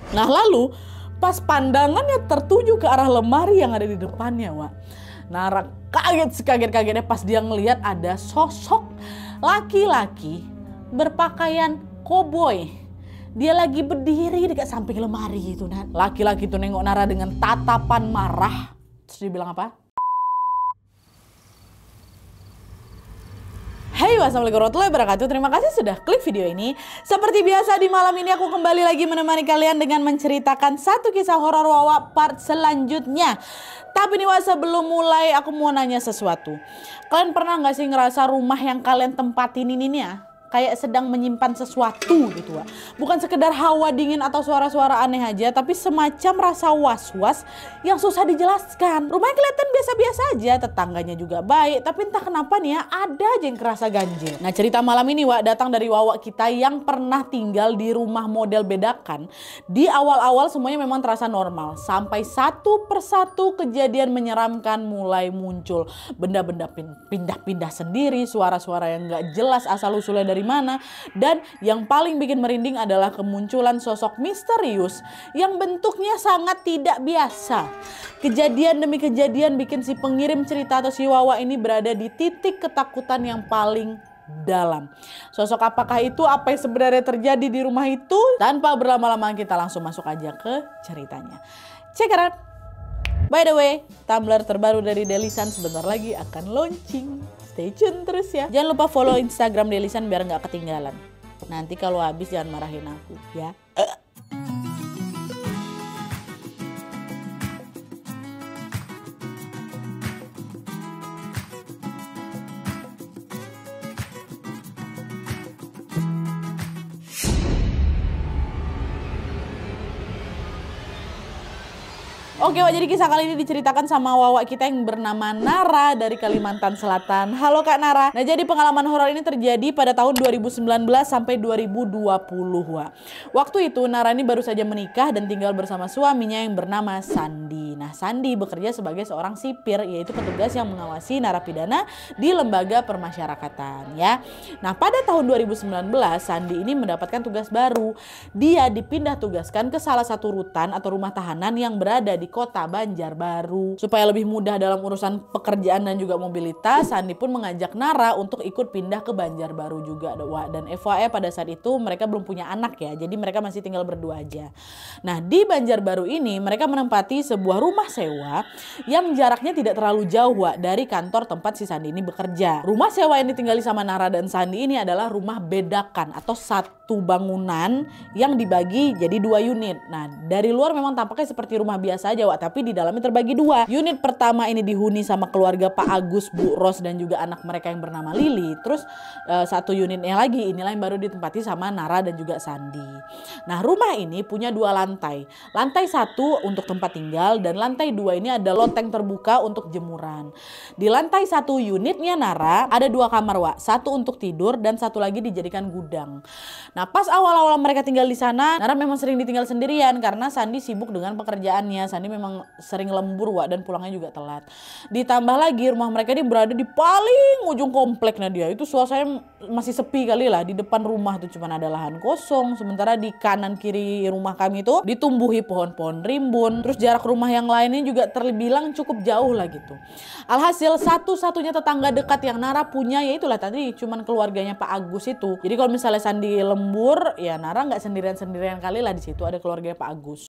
Nah lalu pas pandangannya tertuju ke arah lemari yang ada di depannya, Wak, Nara kaget sekaget-kagetnya pas dia ngelihat ada sosok laki-laki berpakaian koboi. Dia lagi berdiri dekat samping lemari itu. Nah, laki-laki itu nengok Nara dengan tatapan marah. Terus dia bilang apa? Hey, wassalamualaikum warahmatullahi wabarakatuh. Terima kasih sudah klik video ini. Seperti biasa di malam ini aku kembali lagi menemani kalian dengan menceritakan satu kisah horor Wawa part selanjutnya. Tapi nih Wak, sebelum mulai aku mau nanya sesuatu. Kalian pernah gak sih ngerasa rumah yang kalian tempatin ini nih ya kayak sedang menyimpan sesuatu gitu, Wak? Bukan sekedar hawa dingin atau suara-suara aneh aja, tapi semacam rasa was-was yang susah dijelaskan. Rumahnya kelihatan biasa-biasa aja, tetangganya juga baik, tapi entah kenapa nih ya ada aja yang kerasa ganjil. Nah, cerita malam ini, Wak, datang dari Wawa kita yang pernah tinggal di rumah model bedakan. Di awal-awal semuanya memang terasa normal, sampai satu persatu kejadian menyeramkan mulai muncul. Benda-benda pindah-pindah sendiri, suara-suara yang gak jelas asal-usulnya dari mana, dan yang paling bikin merinding adalah kemunculan sosok misterius yang bentuknya sangat tidak biasa. Kejadian demi kejadian bikin si pengirim cerita atau si Wawa ini berada di titik ketakutan yang paling dalam. Sosok apakah itu? Apa yang sebenarnya terjadi di rumah itu? Tanpa berlama-lama kita langsung masuk aja ke ceritanya. Check it out. By the way, tumbler terbaru dari Delisan sebentar lagi akan launching. Stay tune terus ya. Jangan lupa follow Instagram Delisan biar nggak ketinggalan. Nanti kalau habis jangan marahin aku ya. Oke, Wak, jadi kisah kali ini diceritakan sama Wawa kita yang bernama Nara dari Kalimantan Selatan. Halo Kak Nara. Nah, jadi pengalaman horor ini terjadi pada tahun 2019 sampai 2020, Wak. Waktu itu Nara ini baru saja menikah dan tinggal bersama suaminya yang bernama Sandi. Nah, Sandi bekerja sebagai seorang sipir, yaitu petugas yang mengawasi narapidana di lembaga permasyarakatan ya. Nah, pada tahun 2019 Sandi ini mendapatkan tugas baru. Dia dipindah tugaskan ke salah satu rutan atau rumah tahanan yang berada di kota Banjarbaru. Supaya lebih mudah dalam urusan pekerjaan dan juga mobilitas, Sandi pun mengajak Nara untuk ikut pindah ke Banjarbaru juga, Wak. Dan FYI pada saat itu mereka belum punya anak ya, jadi mereka masih tinggal berdua aja. Nah, di Banjarbaru ini mereka menempati sebuah rumah sewa yang jaraknya tidak terlalu jauh, Wak, dari kantor tempat si Sandi ini bekerja. Rumah sewa yang ditinggali sama Nara dan Sandi ini adalah rumah bedakan atau satu bangunan yang dibagi jadi 2 unit. Nah, dari luar memang tampaknya seperti rumah biasa aja, Wak, tapi di dalamnya terbagi 2. Unit pertama ini dihuni sama keluarga Pak Agus, Bu Ros dan juga anak mereka yang bernama Lili. Terus satu unitnya lagi inilah yang baru ditempati sama Nara dan juga Sandi. Nah, rumah ini punya 2 lantai. Lantai 1 untuk tempat tinggal dan lantai 2 ini ada loteng terbuka untuk jemuran. Di lantai 1 unitnya Nara ada 2 kamar, Wak. Satu untuk tidur dan satu lagi dijadikan gudang. Nah, pas awal-awal mereka tinggal di sana, Nara memang sering ditinggal sendirian karena Sandi sibuk dengan pekerjaannya. Sandi memang sering lembur, Wak, dan pulangnya juga telat. Ditambah lagi rumah mereka ini berada di paling ujung kompleknya dia. Itu suasananya masih sepi kali lah. Di depan rumah tuh cuma ada lahan kosong. Sementara di kanan kiri rumah kami itu ditumbuhi pohon-pohon rimbun. Terus jarak rumah yang lainnya juga terbilang cukup jauh lah gitu. Alhasil satu-satunya tetangga dekat yang Nara punya ya itulah tadi cuman keluarganya Pak Agus itu. Jadi kalau misalnya Sandi lembur, ya Nara nggak sendirian-sendirian kali lah, di situ ada keluarga Pak Agus.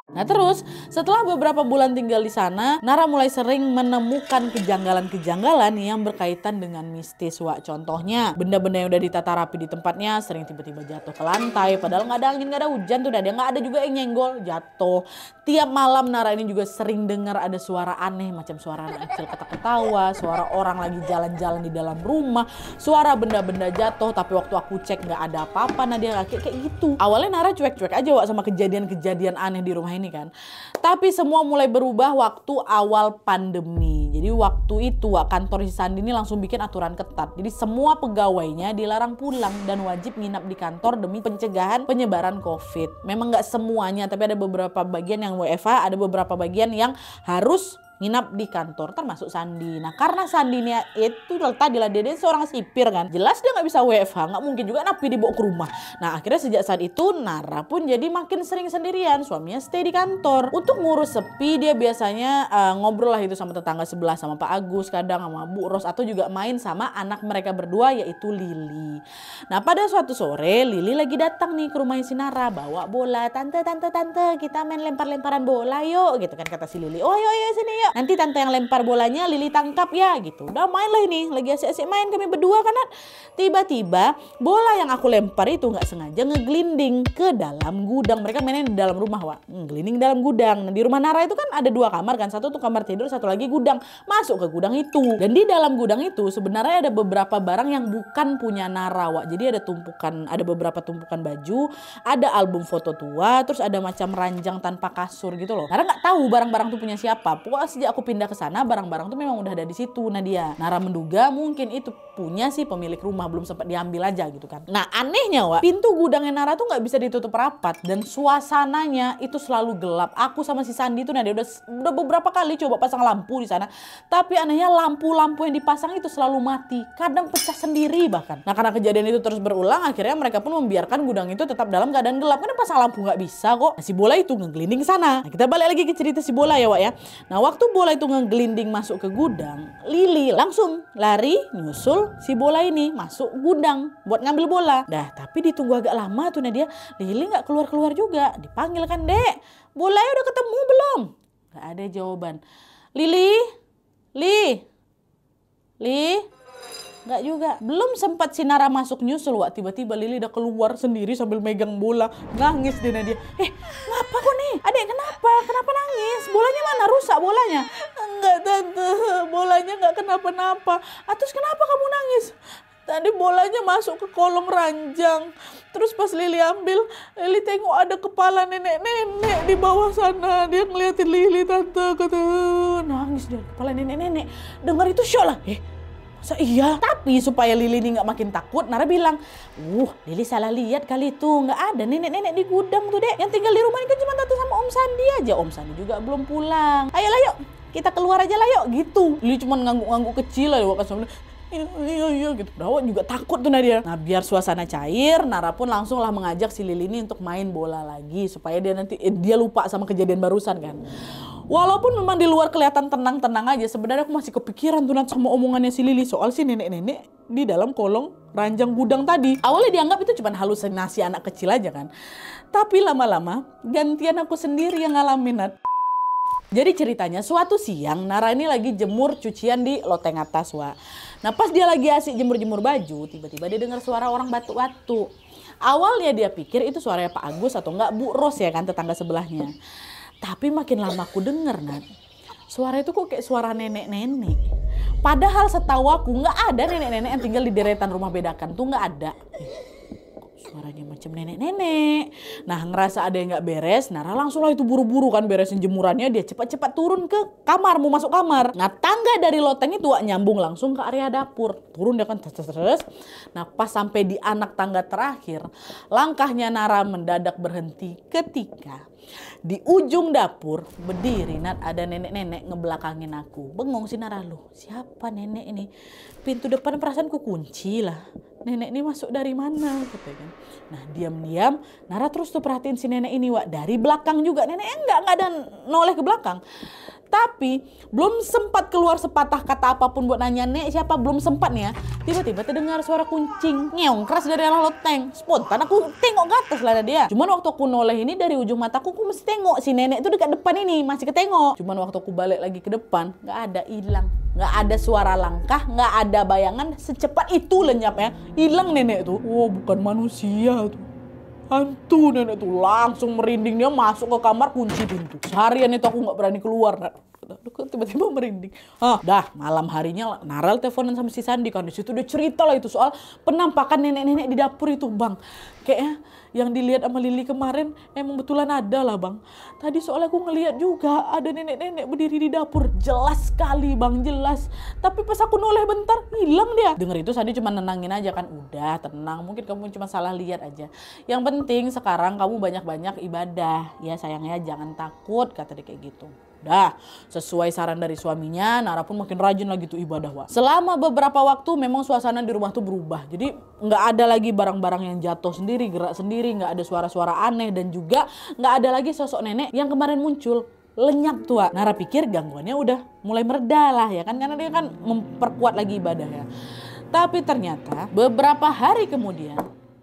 Nah, terus setelah beberapa bulan tinggal di sana, Nara mulai sering menemukan kejanggalan-kejanggalan yang berkaitan dengan mistis, Wak. Contohnya, benda-benda yang udah ditata rapi di tempatnya sering tiba-tiba jatuh ke lantai. Padahal nggak ada angin, nggak ada hujan tuh, dia nggak ada juga yang nyenggol, jatuh. Tiap malam Nara ini juga sering dengar ada suara aneh, macam suara anak kecil ketawa, suara orang lagi jalan-jalan di dalam rumah, suara benda-benda jatuh. Tapi waktu aku cek nggak ada apa-apa, nah dia kayak gitu. Awalnya Nara cuek-cuek aja, Wak, sama kejadian-kejadian aneh di rumah ini kan. Tapi semua mulai berubah waktu awal pandemi. Jadi waktu itu kantor si Sandi ini langsung bikin aturan ketat. Jadi semua pegawainya dilarang pulang dan wajib nginap di kantor demi pencegahan penyebaran COVID. Memang nggak semuanya, tapi ada beberapa bagian yang WFH, ada beberapa bagian yang harus nginap di kantor termasuk Sandi. Nah karena Sandi ini itu tadi lah dia seorang sipir kan, jelas dia nggak bisa WFH, nggak mungkin juga Napi dibawa ke rumah. Nah akhirnya sejak saat itu Nara pun jadi makin sering sendirian, suaminya stay di kantor. Untuk ngurus sepi dia biasanya ngobrol lah itu sama tetangga sebelah, sama Pak Agus, kadang sama Bu Ros, atau juga main sama anak mereka berdua yaitu Lili. Nah pada suatu sore Lili lagi datang nih ke rumahnya si Nara bawa bola. Tante kita main lempar-lemparan bola yuk gitu kan kata si Lili. Oh ayo sini yuk, nanti tante yang lempar bolanya Lili tangkap ya gitu. Udah main lah ini, lagi asik-asik main kami berdua kan. Tiba-tiba bola yang aku lempar itu nggak sengaja ngeglinding ke dalam gudang. Mereka mainin di dalam rumah, Wak. Ngeglinding dalam gudang. Nah, di rumah Nara itu kan ada 2 kamar kan, satu tuh kamar tidur, satu lagi gudang. Masuk ke gudang itu, dan di dalam gudang itu sebenarnya ada beberapa barang yang bukan punya Nara, Wak. Jadi ada beberapa tumpukan baju, ada album foto tua, terus ada macam ranjang tanpa kasur gitu loh. Nara nggak tahu barang-barang tuh punya siapa. Pokoknya sejak aku pindah ke sana barang-barang tuh memang udah ada di situ. Nah Nara menduga mungkin itu punya si pemilik rumah, belum sempat diambil aja gitu kan. Nah anehnya, Wak, pintu gudangnya Nara tuh nggak bisa ditutup rapat dan suasananya itu selalu gelap. Aku sama si Sandi tuh dia udah beberapa kali coba pasang lampu di sana, tapi anehnya lampu-lampu yang dipasang itu selalu mati, kadang pecah sendiri bahkan. Nah karena kejadian itu terus berulang, akhirnya mereka pun membiarkan gudang itu tetap dalam keadaan gelap. Karena pasang lampu nggak bisa kok. Nah, si bola itu ngeglinding sana. Nah, kita balik lagi ke cerita si bola ya, Wak ya. Nah waktu bola itu ngeglinding masuk ke gudang, Lili langsung lari nyusul si bola ini masuk gudang buat ngambil bola. Dah tapi ditunggu agak lama tuh Nadia, Lili nggak keluar juga. Dipanggil kan, Dek, bolanya udah ketemu belum? Nggak ada jawaban. Lili, nggak juga. Belum sempat si Nara masuk nyusul, Wak, tiba-tiba Lili udah keluar sendiri sambil megang bola. Nangis deh Nadia. Ngapa kok nih? Adek kenapa? Kenapa nangis? Bolanya mana? Rusak bolanya? Enggak tante, bolanya nggak kenapa-napa. Terus kenapa kamu nangis? Tadi bolanya masuk ke kolong ranjang. Terus pas Lili ambil, Lili tengok ada kepala nenek-nenek di bawah sana. Dia ngeliatin Lili, tante, kata nangis dia. Kepala nenek-nenek. Dengar itu syok lah. Masa iya? Tapi supaya Lili ini nggak makin takut, Nara bilang, Lili salah lihat kali itu. Nggak ada nenek-nenek di gudang tuh, Dek. Yang tinggal di rumah ini kan cuma tante sama Om Sandi aja. Om Sandi juga belum pulang. Ayolah yuk, kita keluar aja lah yuk. Gitu. Lili cuma ngangguk-ngangguk kecil lah. Iya gitu. Brawak juga takut tuh Nadia. Nah biar suasana cair, Nara pun langsung lah mengajak si Lili ini untuk main bola lagi supaya dia lupa sama kejadian barusan kan. Walaupun memang di luar kelihatan tenang-tenang aja, sebenarnya aku masih kepikiran tuh sama omongannya si Lili soal si nenek-nenek di dalam kolong ranjang gudang tadi. Awalnya dianggap itu cuma halusinasi anak kecil aja kan. Tapi lama-lama gantian aku sendiri yang ngalamin. Jadi ceritanya suatu siang Nara ini lagi jemur cucian di loteng atas, Wak. Nah pas dia lagi asik jemur-jemur baju, tiba-tiba dia dengar suara orang batu-batu. Awalnya dia pikir itu suaranya Pak Agus atau enggak Bu Ros ya kan, tetangga sebelahnya. Tapi makin lama aku denger, Nat, suara itu kok kayak suara nenek-nenek. Padahal setahu aku nggak ada nenek-nenek yang tinggal di deretan rumah bedakan tuh, nggak ada. Suaranya macam nenek-nenek. Nah ngerasa ada yang nggak beres, Nara langsung lah itu buru-buru kan beresin jemurannya. Dia cepat-cepat turun ke kamar, mau masuk kamar. Nah tangga dari loteng itu nyambung langsung ke area dapur. Turun dia kan terus. Nah pas sampai di anak tangga terakhir, langkahnya Nara mendadak berhenti ketika di ujung dapur berdiri, Nat, ada nenek-nenek ngebelakangin aku. Bengong si Nara, loh siapa nenek ini? Pintu depan perasaanku kunci lah. Nenek ini masuk dari mana? Katanya. Nah diam-diam Nara terus tuh perhatiin si nenek ini, Wak. Dari belakang juga, neneknya nggak ada noleh ke belakang. Tapi belum sempat keluar sepatah kata apapun buat nanya nek siapa, belum sempat nih ya. Tiba-tiba terdengar suara kuncing ngeong keras dari arah loteng. Spontan aku tengok ke atas lah dia. Cuman waktu aku noleh ini dari ujung mataku, aku mesti tengok si nenek itu dekat depan ini, masih ketengok. Cuman waktu aku balik lagi ke depan, nggak ada, hilang. Nggak ada suara langkah, nggak ada bayangan, secepat itu lenyapnya. Hilang nenek tuh. Oh bukan manusia tuh, hantu nenek tuh. Langsung merinding, dia masuk ke kamar, kunci pintu. Seharian itu aku nggak berani keluar. Tiba-tiba merinding. Dah malam harinya Nara teleponan sama si Sandi kan. Di situ dia cerita lah itu soal penampakan nenek-nenek di dapur itu, Bang. Kayaknya yang dilihat sama Lili kemarin emang betulan ada lah, Bang. Tadi soalnya aku ngeliat juga ada nenek-nenek berdiri di dapur. Jelas sekali, Bang, jelas. Tapi pas aku noleh bentar, hilang dia. Dengar itu Sandi cuma nenangin aja kan. Udah tenang, mungkin kamu cuma salah lihat aja. Yang penting sekarang kamu banyak-banyak ibadah. Ya sayangnya jangan takut, kata dia kayak gitu. Dah, sesuai saran dari suaminya, Nara pun makin rajin lagi tuh ibadah, Wak. Selama beberapa waktu memang suasana di rumah tuh berubah. Jadi nggak ada lagi barang-barang yang jatuh sendiri, gerak sendiri, nggak ada suara-suara aneh, dan juga nggak ada lagi sosok nenek yang kemarin muncul. Lenyap tuh, Wak. Nara pikir gangguannya udah mulai mereda lah ya kan, karena dia kan memperkuat lagi ibadahnya. Tapi ternyata beberapa hari kemudian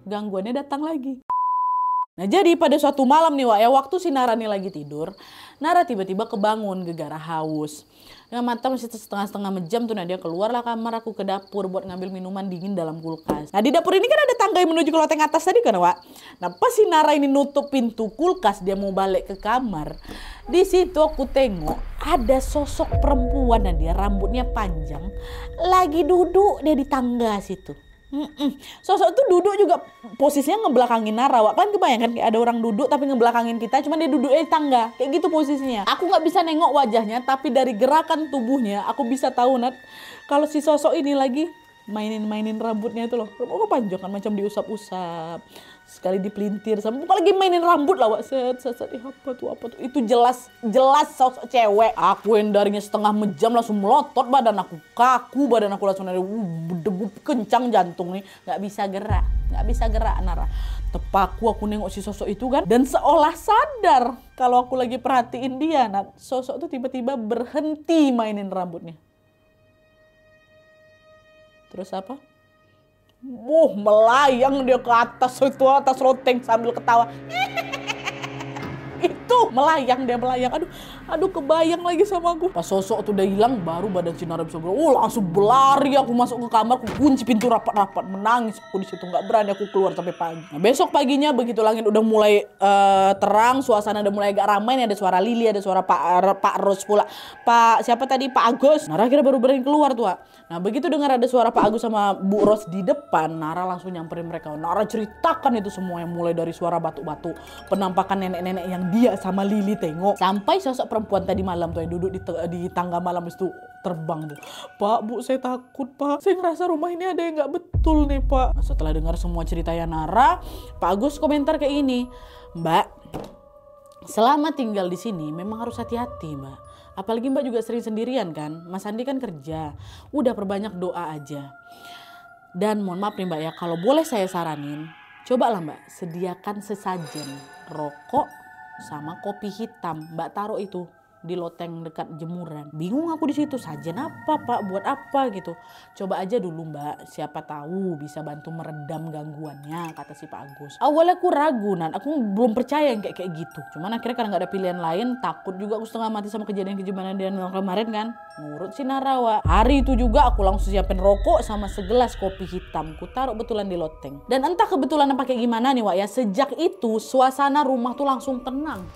gangguannya datang lagi. Nah jadi pada suatu malam nih, Wak, ya, waktu si Nara nih lagi tidur, Nara tiba-tiba kebangun gegara haus. Dengan mata masih setengah-setengah menjam tuh, nah dia keluarlah kamar, aku ke dapur buat ngambil minuman dingin dalam kulkas. Nah di dapur ini kan ada tangga yang menuju ke loteng atas tadi kan, Wak. Nah pas si Nara ini nutup pintu kulkas, dia mau balik ke kamar. Di situ aku tengok ada sosok perempuan dan dia rambutnya panjang, lagi duduk dia di tangga situ. Sosok tuh duduk juga posisinya ngebelakangin Nara, Wak. Kan kebayangkan kayak ada orang duduk tapi ngebelakangin kita, cuman dia duduknya di tangga kayak gitu posisinya. Aku nggak bisa nengok wajahnya, tapi dari gerakan tubuhnya aku bisa tahu, Nat, kalau si sosok ini lagi mainin rambutnya itu loh. Rambutnya panjang kan, macam diusap-usap, sekali dipelintir, sama bukan lagi mainin rambut lah, Wak. Set. Apa tuh itu jelas sosok cewek. Aku yang darinya setengah jam langsung melotot, badan aku kaku, badan aku langsung ada degup kencang jantung nih, nggak bisa gerak Nara. Tepaku aku nengok si sosok itu kan, dan seolah sadar kalau aku lagi perhatiin dia, nah sosok tuh tiba-tiba berhenti mainin rambutnya. Terus apa? Melayang dia ke atas loteng sambil ketawa. Itu melayang. Aduh kebayang lagi sama aku. Pas sosok tuh udah hilang, baru badan si Nara bisa gerak. Langsung berlari aku masuk ke kamar, aku kunci pintu rapat-rapat, menangis aku di situ, nggak berani aku keluar sampai pagi. Nah, besok paginya begitu langit udah mulai terang, suasana udah mulai agak ramai nih, ada suara Lili, ada suara Pak Ros pula. Siapa tadi? Pak Agus. Nara kira baru berani keluar tuh, Wak. Nah begitu dengar ada suara Pak Agus sama Bu Ros di depan, Nara langsung nyamperin mereka. Nara ceritakan itu semua, yang mulai dari suara batu-batu, penampakan nenek-nenek yang dia sama Lili tengok, sampai sosok perempuan tadi malam tuh yang duduk di tangga malam itu terbang tuh. Pak, Bu, saya takut, Pak. Saya ngerasa rumah ini ada yang nggak betul nih, Pak. Nah, setelah dengar semua ceritanya Nara, Pak Agus komentar kayak ini, Mbak, selama tinggal di sini memang harus hati-hati, Mbak. Apalagi Mbak juga sering sendirian kan, Mas Andi kan kerja. Udah perbanyak doa aja. Dan mohon maaf nih Mbak ya, kalau boleh saya saranin, cobalah Mbak sediakan sesajen rokok sama kopi hitam. Mbak taruh itu di loteng dekat jemuran. Bingung aku di situ, sajen apa Pak, buat apa gitu. Coba aja dulu Mbak, siapa tahu bisa bantu meredam gangguannya, kata si Pak Agus. Awalnya aku ragu, aku belum percaya yang kayak gitu. Cuman akhirnya karena gak ada pilihan lain, takut juga aku setengah mati sama kejadian-kejadian yang kemarin kan. Nurut si Nara, Wak. Hari itu juga aku langsung siapin rokok sama segelas kopi hitam. Ku taruh betulan di loteng. Dan entah kebetulan apa kayak gimana nih Wak ya, sejak itu suasana rumah tuh langsung tenang.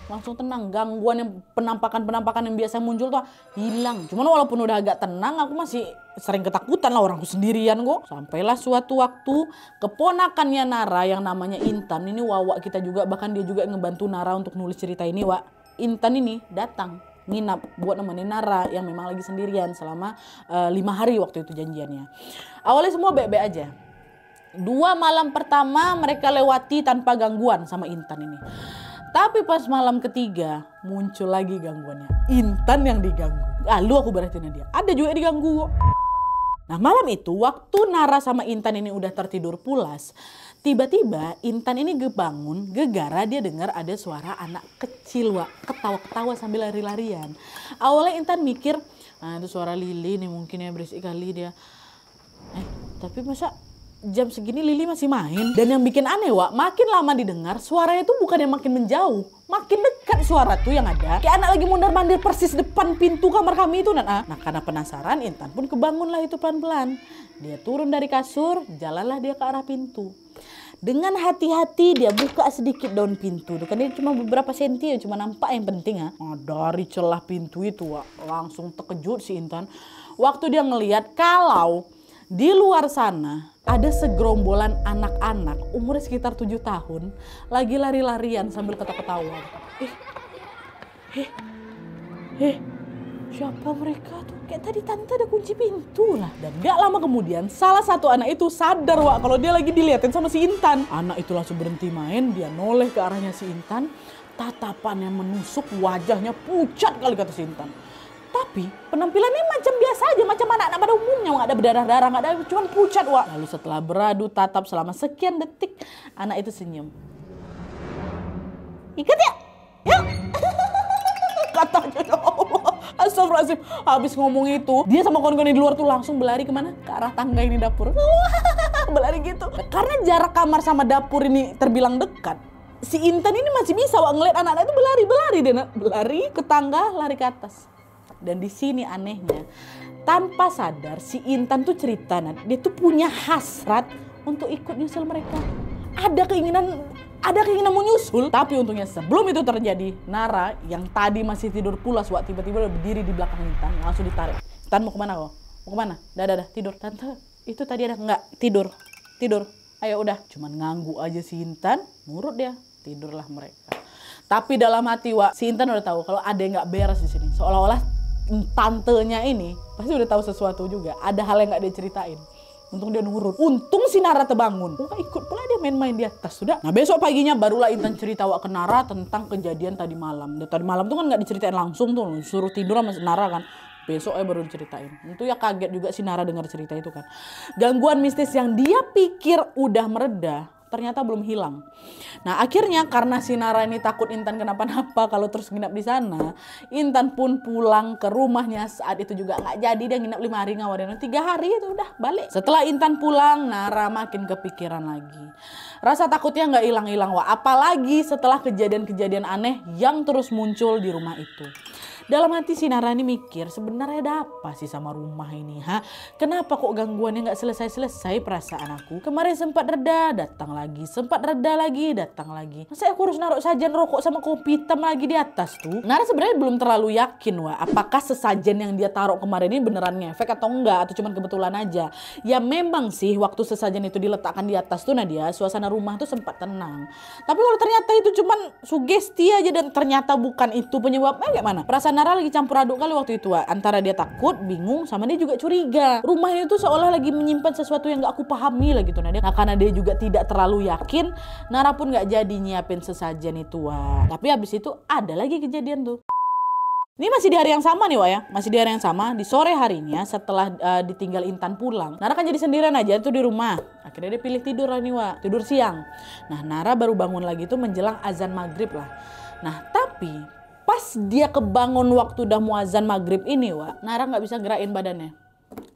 Gangguan yang penampakan yang biasa muncul tuh hilang. Cuman walaupun udah agak tenang, aku masih sering ketakutan lah, orangku sendirian kok. Sampailah suatu waktu keponakannya Nara yang namanya Intan, ini Wawak kita juga, bahkan dia juga ngebantu Nara untuk nulis cerita ini, Wak. Intan ini datang nginap buat nemenin Nara yang memang lagi sendirian selama 5 hari waktu itu janjiannya. Awalnya semua baik-baik aja. 2 malam pertama mereka lewati tanpa gangguan sama Intan ini. Tapi pas malam ketiga muncul lagi gangguannya. Intan yang diganggu. Lalu aku berhatiin dia. Ada juga yang diganggu. Nah malam itu waktu Nara sama Intan ini udah tertidur pulas, tiba-tiba Intan ini kebangun gegara dia dengar ada suara anak kecil, Wak. Ketawa-ketawa sambil lari-larian. Awalnya Intan mikir, nah itu suara Lili nih, mungkin ya berisik kali dia. Tapi masa jam segini Lili masih main? Dan yang bikin aneh, Wak, makin lama didengar suaranya itu bukan yang makin menjauh, makin dekat suara tuh yang ada. Kayak anak lagi mondar-mandir persis depan pintu kamar kami itu, Nah karena penasaran, Intan pun kebangunlah itu pelan-pelan. Dia turun dari kasur, jalanlah dia ke arah pintu. Dengan hati-hati dia buka sedikit daun pintu. Kan dia cuma beberapa senti ya, cuma nampak yang penting ya. Dari celah pintu itu, Wak, langsung terkejut si Intan. Waktu dia ngelihat kalau di luar sana ada segerombolan anak-anak umurnya sekitar 7 tahun lagi lari-larian sambil ketawa-ketawa. Siapa mereka tuh? Kayak tadi tante ada kunci pintu lah. Dan gak lama kemudian salah satu anak itu sadar, Wak, kalau dia lagi diliatin sama si Intan. Anak itu langsung berhenti main, dia noleh ke arahnya si Intan. Tatapannya menusuk, wajahnya pucat kali kata si Intan. Tapi penampilannya macam biasa aja, macam anak-anak pada umumnya, nggak ada berdarah-darah, nggak ada, cuma pucat, Wak. Lalu setelah beradu tatap selama sekian detik, anak itu senyum. Ikut ya, yuk. Katanya, ya Allah, astagfirullahaladzim. Habis ngomong itu, dia sama kawan-kawan di luar tuh langsung berlari kemana? Ke arah tangga ini dapur. Berlari gitu. Karena jarak kamar sama dapur ini terbilang dekat, si Intan ini masih bisa Wak ngeliat anak-anak itu berlari deh, berlari ke tangga, lari ke atas. Dan di sini anehnya, tanpa sadar si Intan tuh cerita, dia tuh punya hasrat untuk ikut nyusul mereka. Ada keinginan mau nyusul. Tapi untungnya sebelum itu terjadi, Nara yang tadi masih tidur pulas Wak, tiba-tiba udah berdiri di belakang Intan, langsung ditarik. Intan mau kemana kok? Mau kemana? Dah, tidur. Tante, itu tadi ada enggak? Tidur. Ayo udah. Cuman nganggu aja si Intan, nurut dia. Tidurlah mereka. Tapi dalam hati Wak, si Intan udah tahu kalau ada yang nggak beres di sini. Seolah-olah tantenya ini pasti udah tahu sesuatu juga. Ada hal yang nggak dia ceritain. Untung dia nurut. Untung si Nara terbangun. Wah, ikut pula dia main-main di atas. Sudah. Nah besok paginya barulah Intan cerita Wak ke Nara tentang kejadian tadi malam. Dan tadi malam tuh kan nggak diceritain langsung tuh. Suruh tidur sama si Nara kan. Besoknya baru diceritain. Itu ya kaget juga si Nara dengar cerita itu kan. Gangguan mistis yang dia pikir udah mereda, ternyata belum hilang. Nah akhirnya karena si Nara ini takut Intan kenapa-napa kalau terus nginap di sana, Intan pun pulang ke rumahnya. Saat itu juga nggak jadi, dia nginap 5 hari ngawarin 3 hari itu udah balik. Setelah Intan pulang, Nara makin kepikiran lagi. Rasa takutnya nggak hilang-hilang Wak, apalagi setelah kejadian-kejadian aneh yang terus muncul di rumah itu. Dalam hati si Nara ini mikir, sebenarnya ada apa sih sama rumah ini? Kenapa kok gangguannya nggak selesai-selesai perasaan aku? Kemarin sempat reda, datang lagi. Sempat reda lagi, datang lagi. Masa aku harus naruh sajian rokok sama kopi hitam lagi di atas tuh? Nara sebenarnya belum terlalu yakin Wak, apakah sesajen yang dia taruh kemarin ini beneran ngefek atau enggak, atau cuma kebetulan aja. Ya memang sih waktu sesajen itu diletakkan di atas tuh Nadia, suasana rumah tuh sempat tenang. Tapi kalau ternyata itu cuma sugesti aja dan ternyata bukan itu penyebabnya, gimana? Perasaan Nara lagi campur aduk kali waktu itu Wak. Antara dia takut, bingung, sama dia juga curiga. Rumah itu seolah lagi menyimpan sesuatu yang gak aku pahami lah gitu Nadia. Nah karena dia juga tidak terlalu yakin, Nara pun gak jadi nyiapin sesajen itu Wak. Tapi habis itu ada lagi kejadian tuh. Ini masih di hari yang sama nih Wak ya. Masih di hari yang sama, di sore harinya setelah ditinggal Intan pulang, Nara kan jadi sendirian aja tuh di rumah. Akhirnya dia pilih tidur lah nih Wak, tidur siang. Nah Nara baru bangun lagi tuh menjelang azan maghrib lah. Nah tapi pas dia kebangun waktu udah muazan maghrib ini Wak, Nara nggak bisa gerakin badannya.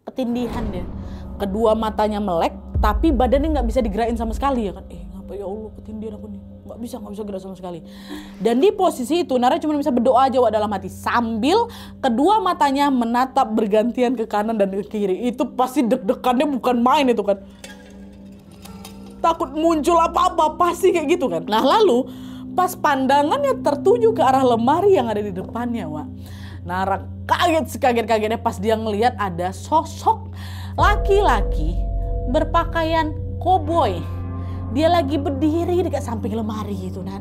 Ketindihan dia. Kedua matanya melek, tapi badannya nggak bisa digerakin sama sekali ya kan. Ngapa ya Allah, ketindihan aku nih. Nggak bisa gerak sama sekali. Dan di posisi itu Nara cuma bisa berdoa aja Wak dalam hati. Sambil kedua matanya menatap bergantian ke kanan dan ke kiri. Itu pasti deg-degannya bukan main itu kan. Takut muncul apa-apa, pasti kayak gitu kan. Nah lalu pas pandangannya tertuju ke arah lemari yang ada di depannya Wak, Nara kaget sekaget-kagetnya pas dia ngelihat ada sosok laki-laki berpakaian koboi. Dia lagi berdiri dekat samping lemari gitu nah.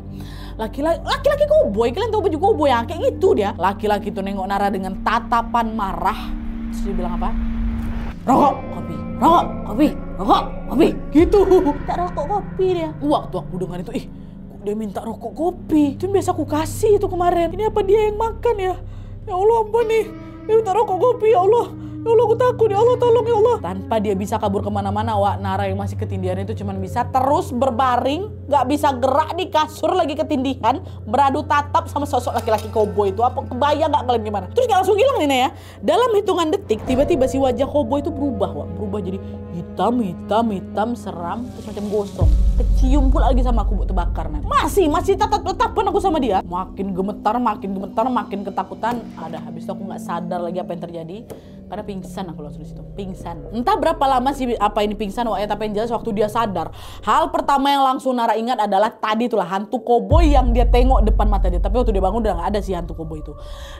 Laki-laki koboi, kalian tahu baju koboi yang kayak gitu dia. Laki-laki itu nengok Nara dengan tatapan marah. Terus dia bilang apa? Rokok, kopi, rokok, kopi, rokok, kopi. Gitu. Tak rokok kopi dia. Waktu aku dengar itu, dia minta rokok kopi. Itu biasa aku kasih itu kemarin. Ini apa dia yang makan ya? Ya Allah apa nih? Dia minta rokok kopi ya Allah. Ya Allah aku takut ya Allah, tolong ya Allah. Tanpa dia bisa kabur kemana-mana Wak, Nara yang masih ketindihan itu cuma bisa terus berbaring. Gak bisa gerak di kasur lagi ketindihan. Beradu tatap sama sosok laki-laki koboi itu. Apa kebayang gak kalian gimana? Terus gak langsung hilang nih ya. Dalam hitungan detik tiba-tiba si wajah koboi itu berubah Wak. Berubah jadi hitam seram. Terus macam gosong. Kecium pula lagi sama aku terbakar nih. Masih tatapan aku sama dia. Makin gemetar, makin ketakutan. Habis itu aku gak sadar lagi apa yang terjadi. Karena pingsan aku langsung di situ. Pingsan. Entah berapa lama sih apa ini pingsan Wak ya, tapi yang jelas waktu dia sadar, hal pertama yang langsung Nara ingat adalah tadi itulah hantu koboi yang dia tengok depan mata dia. Tapi waktu dia bangun udah gak ada sih hantu koboi itu.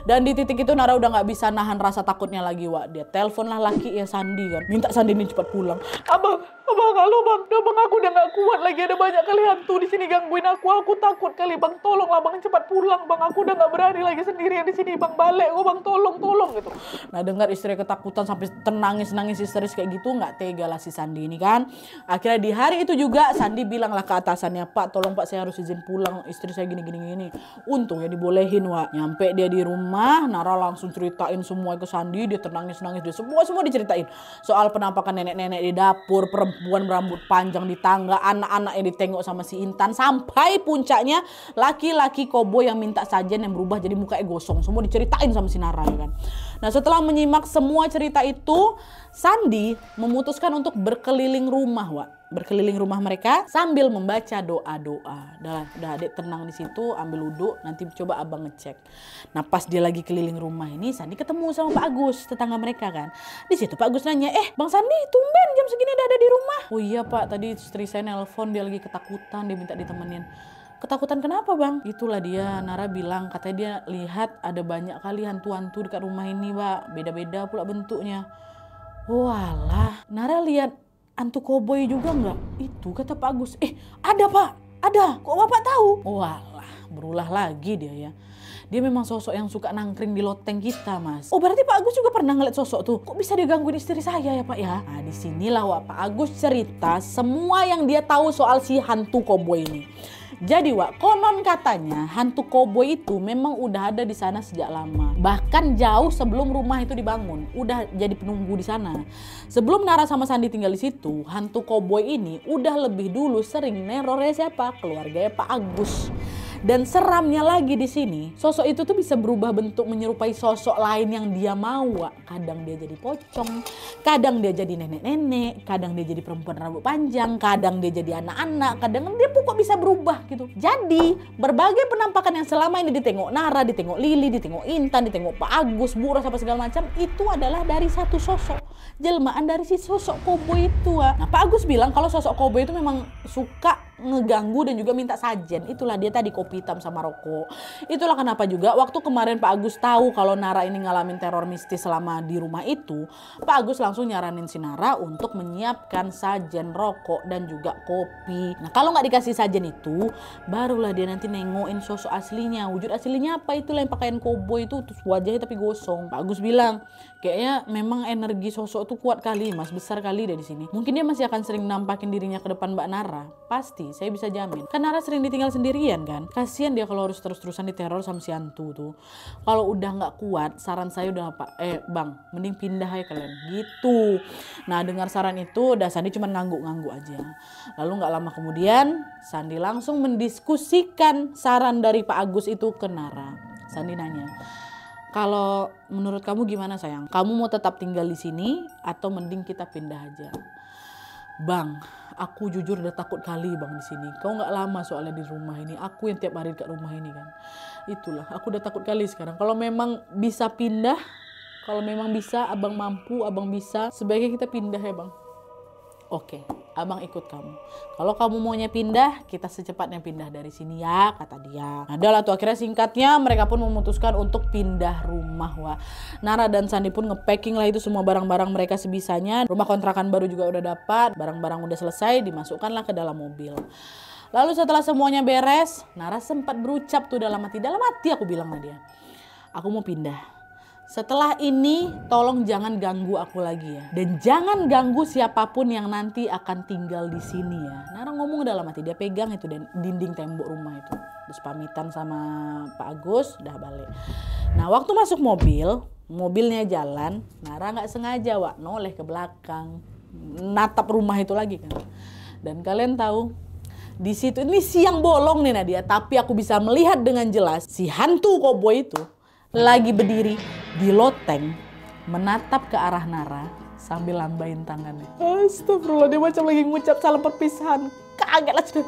Dan di titik itu Nara udah gak bisa nahan rasa takutnya lagi Wak. Dia telepon lah laki ya Sandi kan. Minta Sandi ini cepat pulang. Abang, Bang, halo bang, bang aku udah gak kuat lagi, ada banyak kali hantu di sini gangguin aku takut kali bang, tolonglah bang, cepat pulang bang, aku udah gak berani lagi sendirian di sini bang, balik bang, tolong gitu. Nah dengar istri ketakutan sampai nangis histeris kayak gitu, nggak tega lah si Sandi ini kan. Akhirnya di hari itu juga Sandi bilang lah ke atasannya, Pak tolong Pak saya harus izin pulang, istri saya gini. Untung ya dibolehin Wak. Nyampe dia di rumah, Nara langsung ceritain semua ke Sandi, dia nangis dia semua diceritain soal penampakan nenek-nenek di dapur, perempuan berambut panjang di tangga, anak-anak yang ditengok sama si Intan, sampai puncaknya laki-laki koboi yang minta sajen yang berubah jadi mukanya gosong. Semua diceritain sama si Nara ya kan. Nah setelah menyimak semua cerita itu, Sandi memutuskan untuk berkeliling rumah Wak. Berkeliling rumah mereka sambil membaca doa-doa. Udah adik tenang di situ, ambil wudhu, nanti coba abang ngecek. Nah pas dia lagi keliling rumah ini, Sandi ketemu sama Pak Agus, tetangga mereka kan. Di situ Pak Agus nanya, Bang Sandi tumben jam segini udah ada di rumah. Oh iya Pak, tadi istri saya nelpon, dia lagi ketakutan, dia minta ditemenin. Ketakutan kenapa bang? Itulah dia, Nara bilang katanya dia lihat ada banyak kali hantu-hantu dekat rumah ini Pak. Beda-beda pula bentuknya. Walah, Nara lihat hantu koboi juga nggak? Itu kata Pak Agus. Ada Pak, ada. Kok Bapak tahu? Walah, berulah lagi dia ya. Dia memang sosok yang suka nangkring di loteng kita mas. Oh berarti Pak Agus juga pernah ngeliat sosok tuh. Kok bisa dia gangguin istri saya ya Pak ya? Nah disinilah Pak Agus cerita semua yang dia tahu soal si hantu koboi ini. Jadi Wak, konon katanya hantu koboi itu memang udah ada di sana sejak lama. Bahkan jauh sebelum rumah itu dibangun, udah jadi penunggu di sana. Sebelum Nara sama Sandi tinggal di situ, hantu koboi ini udah lebih dulu sering nerornya siapa? Keluarganya Pak Agus. Dan seramnya lagi di sini, sosok itu tuh bisa berubah bentuk menyerupai sosok lain yang dia mau. Wak. Kadang dia jadi pocong, kadang dia jadi nenek-nenek, kadang dia jadi perempuan rambut panjang, kadang dia jadi anak-anak, kadang dia pokok bisa berubah gitu. Jadi berbagai penampakan yang selama ini ditengok Nara, ditengok Lili, ditengok Intan, ditengok Pak Agus, Buras apa segala macam, itu adalah dari satu sosok, jelmaan dari si sosok koboi itu. Wak. Nah Pak Agus bilang kalau sosok koboi itu memang suka ngeganggu dan juga minta sajen. Itulah dia tadi kopi hitam sama rokok. Itulah kenapa juga waktu kemarin Pak Agus tahu kalau Nara ini ngalamin teror mistis selama di rumah itu, Pak Agus langsung nyaranin si Nara untuk menyiapkan sajen rokok dan juga kopi. Nah kalau nggak dikasih sajen itu, barulah dia nanti nengokin sosok aslinya. Wujud aslinya apa? Itulah yang pakaian koboi itu, terus wajahnya tapi gosong. Pak Agus bilang kayaknya memang energi sosok itu kuat kali mas, besar kali dari sini. Mungkin dia masih akan sering nampakin dirinya ke depan Mbak Nara. Pasti, saya bisa jamin. Kan Nara sering ditinggal sendirian kan. Kasian dia kalau harus terus-terusan diteror sama si hantu tuh. Kalau udah nggak kuat, saran saya udah apa? Bang, mending pindah aja kalian. Gitu. Nah dengar saran itu, Sandi cuma ngangguk-ngangguk aja. Lalu nggak lama kemudian, Sandi langsung mendiskusikan saran dari Pak Agus itu ke Nara. Sandi nanya, kalau menurut kamu gimana sayang? Kamu mau tetap tinggal di sini atau mending kita pindah aja? Bang, aku jujur udah takut kali bang di sini. Kau nggak lama soalnya di rumah ini. Aku yang tiap hari dekat rumah ini kan. Itulah, aku udah takut kali sekarang. Kalau memang bisa pindah, kalau memang bisa, abang mampu, abang bisa, sebaiknya kita pindah ya bang. Oke, abang ikut kamu. Kalau kamu maunya pindah, kita secepatnya pindah dari sini ya, kata dia. Nah, adalah tuh akhirnya singkatnya mereka pun memutuskan untuk pindah rumah. Wah, Nara dan Sandi pun nge-packing lah itu semua barang-barang mereka sebisanya. Rumah kontrakan baru juga udah dapat, barang-barang udah selesai, dimasukkanlah ke dalam mobil. Lalu setelah semuanya beres, Nara sempat berucap tuh dalam hati aku bilang sama dia, aku mau pindah. Setelah ini tolong jangan ganggu aku lagi ya. Dan jangan ganggu siapapun yang nanti akan tinggal di sini ya. Nara ngomong dalam hati, dia pegang itu dinding tembok rumah itu. Terus pamitan sama Pak Agus, udah balik. Nah waktu masuk mobil, mobilnya jalan, Nara nggak sengaja Wak, noleh ke belakang. Natap rumah itu lagi kan. Dan kalian tahu, di situ ini siang bolong nih Nadia, tapi aku bisa melihat dengan jelas si hantu koboi itu lagi berdiri di loteng menatap ke arah Nara sambil lambain tangannya. Astagfirullah, dia macam lagi ngucap salam perpisahan. Kaget lah sudah.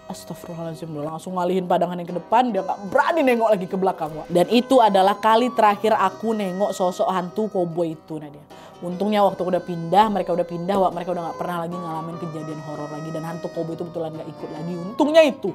Astagfirullahaladzim, langsung ngalihin pandangannya ke depan, dia gak berani nengok lagi ke belakang. Wak. Dan itu adalah kali terakhir aku nengok sosok hantu koboi itu Nadia. Untungnya waktu udah pindah, mereka udah gak pernah lagi ngalamin kejadian horor lagi. Dan hantu koboi itu betulan gak ikut lagi, untungnya itu.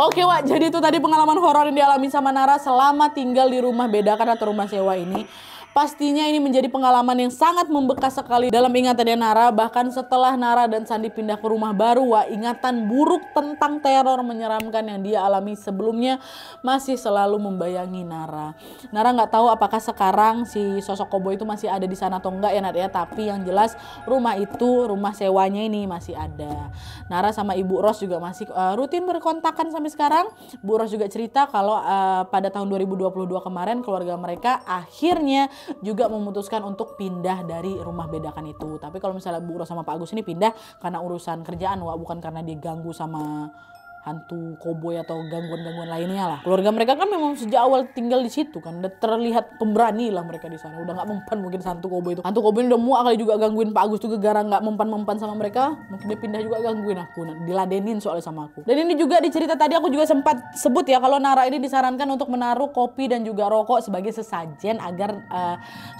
Oke Wak, jadi itu tadi pengalaman horor yang dialami sama Nara selama tinggal di rumah bedakan atau rumah sewa ini. Pastinya ini menjadi pengalaman yang sangat membekas sekali dalam ingatannya Nara. Bahkan setelah Nara dan Sandi pindah ke rumah baru, wah, ingatan buruk tentang teror menyeramkan yang dia alami sebelumnya masih selalu membayangi Nara. Nara nggak tahu apakah sekarang si sosok koboi itu masih ada di sana atau enggak ya Nat ya. Tapi yang jelas rumah itu, rumah sewanya ini masih ada. Nara sama Ibu Ros juga masih rutin berkontakan sampai sekarang. Bu Ros juga cerita kalau pada tahun 2022 kemarin keluarga mereka akhirnya juga memutuskan untuk pindah dari rumah bedakan itu. Tapi kalau misalnya Bu Ros sama Pak Agus ini pindah karena urusan kerjaan, wah, bukan karena dia ganggu sama hantu koboi atau gangguan-gangguan lainnya lah. Keluarga mereka kan memang sejak awal tinggal di situ kan, udah terlihat pemberani lah mereka di sana. Udah nggak mempan mungkin hantu koboi itu. Hantu koboi ini udah muak kali juga gangguin Pak Agus tuh, gara nggak mempan sama mereka. Mungkin dia pindah juga gangguin aku, diladenin soalnya sama aku. Dan ini juga di cerita tadi aku juga sempat sebut ya kalau Nara ini disarankan untuk menaruh kopi dan juga rokok sebagai sesajen agar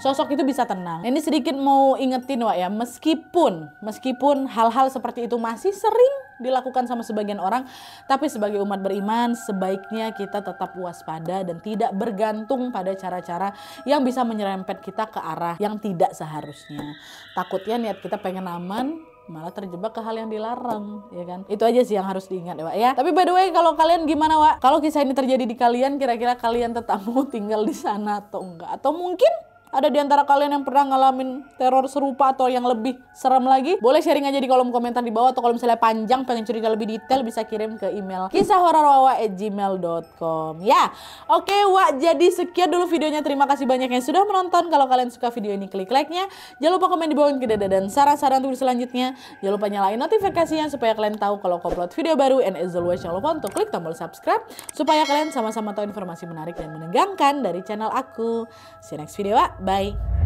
sosok itu bisa tenang. Ini sedikit mau ingetin Wak ya, meskipun hal-hal seperti itu masih sering dilakukan sama sebagian orang, tapi sebagai umat beriman sebaiknya kita tetap waspada dan tidak bergantung pada cara-cara yang bisa menyerempet kita ke arah yang tidak seharusnya. Takutnya niat kita pengen aman malah terjebak ke hal yang dilarang, ya kan? Itu aja sih yang harus diingat ya Wak ya. Tapi by the way, kalau kalian gimana Wak? Kalau kisah ini terjadi di kalian, kira-kira kalian tetap mau tinggal di sana atau enggak? Atau mungkin ada di antara kalian yang pernah ngalamin teror serupa atau yang lebih serem lagi? Boleh sharing aja di kolom komentar di bawah. Atau kalau misalnya panjang pengen cerita lebih detail, bisa kirim ke email kisahhororwawa@gmail.com. Ya, oke Wak, jadi sekian dulu videonya. Terima kasih banyak yang sudah menonton. Kalau kalian suka video ini, klik like-nya. Jangan lupa komen di bawah dan saran-saran untuk selanjutnya. Jangan lupa nyalain notifikasinya supaya kalian tahu kalau aku upload video baru. And as always, jangan lupa untuk klik tombol subscribe supaya kalian sama-sama tahu informasi menarik dan menegangkan dari channel aku. See you next video Wak. Bye.